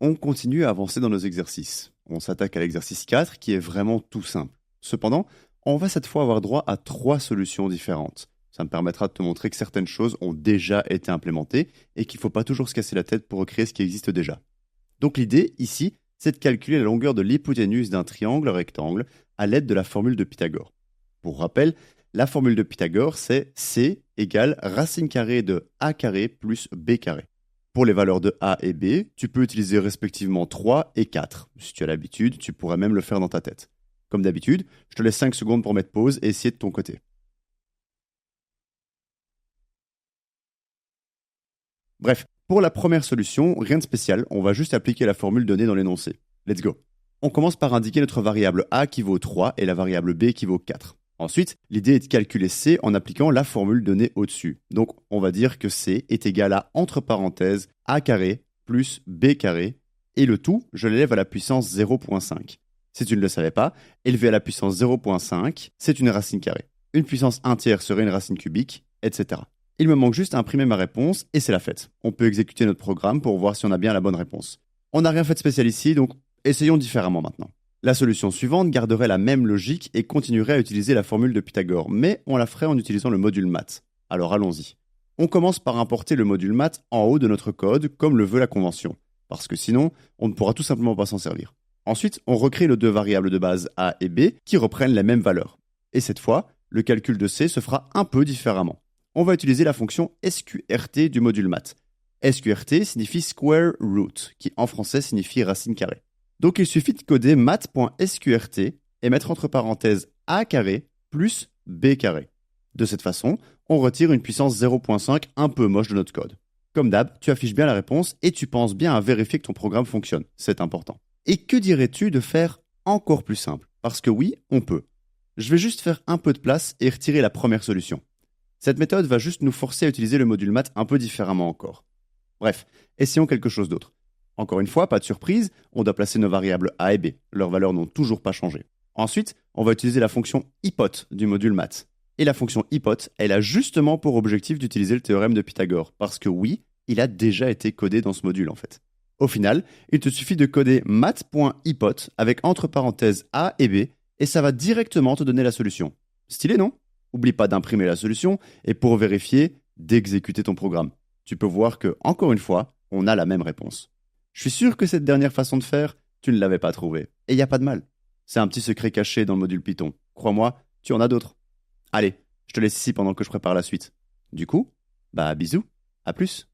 On continue à avancer dans nos exercices. On s'attaque à l'exercice 4 qui est vraiment tout simple. Cependant, on va cette fois avoir droit à 3 solutions différentes. Ça me permettra de te montrer que certaines choses ont déjà été implémentées et qu'il ne faut pas toujours se casser la tête pour recréer ce qui existe déjà. Donc l'idée ici, c'est de calculer la longueur de l'hypoténuse d'un triangle rectangle à l'aide de la formule de Pythagore. Pour rappel, la formule de Pythagore, c'est C égale racine carrée de A carré plus B carré. Pour les valeurs de A et B, tu peux utiliser respectivement 3 et 4. Si tu as l'habitude, tu pourrais même le faire dans ta tête. Comme d'habitude, je te laisse 5 secondes pour mettre pause et essayer de ton côté. Bref, pour la première solution, rien de spécial, on va juste appliquer la formule donnée dans l'énoncé. Let's go. On commence par indiquer notre variable A qui vaut 3 et la variable B qui vaut 4. Ensuite, l'idée est de calculer C en appliquant la formule donnée au-dessus. Donc, on va dire que C est égal à, entre parenthèses, A carré plus B carré, et le tout, je l'élève à la puissance 0.5. Si tu ne le savais pas, élevé à la puissance 0.5, c'est une racine carrée. Une puissance entière serait une racine cubique, etc. Il me manque juste à imprimer ma réponse, et c'est la fête. On peut exécuter notre programme pour voir si on a bien la bonne réponse. On n'a rien fait de spécial ici, donc essayons différemment maintenant. La solution suivante garderait la même logique et continuerait à utiliser la formule de Pythagore, mais on la ferait en utilisant le module math. Alors allons-y. On commence par importer le module math en haut de notre code, comme le veut la convention, parce que sinon, on ne pourra tout simplement pas s'en servir. Ensuite, on recrée nos deux variables de base A et B qui reprennent les mêmes valeurs. Et cette fois, le calcul de C se fera un peu différemment. On va utiliser la fonction SQRT du module math. SQRT signifie square root, qui en français signifie racine carrée. Donc il suffit de coder math.sqrt et mettre entre parenthèses A carré plus B carré. De cette façon, on retire une puissance 0.5 un peu moche de notre code. Comme d'hab, tu affiches bien la réponse et tu penses bien à vérifier que ton programme fonctionne. C'est important. Et que dirais-tu de faire encore plus simple? Parce que oui, on peut. Je vais juste faire un peu de place et retirer la première solution. Cette méthode va juste nous forcer à utiliser le module math un peu différemment encore. Bref, essayons quelque chose d'autre. Encore une fois, pas de surprise, on doit placer nos variables A et B. Leurs valeurs n'ont toujours pas changé. Ensuite, on va utiliser la fonction hypote du module math. Et la fonction hypote, elle a justement pour objectif d'utiliser le théorème de Pythagore. Parce que oui, il a déjà été codé dans ce module en fait. Au final, il te suffit de coder math.hypote avec entre parenthèses A et B et ça va directement te donner la solution. Stylé, non? Oublie pas d'imprimer la solution et pour vérifier, d'exécuter ton programme. Tu peux voir que, encore une fois, on a la même réponse. Je suis sûr que cette dernière façon de faire, tu ne l'avais pas trouvée. Et il n'y a pas de mal. C'est un petit secret caché dans le module Python. Crois-moi, tu en as d'autres. Allez, je te laisse ici pendant que je prépare la suite. Du coup, bisous, à plus.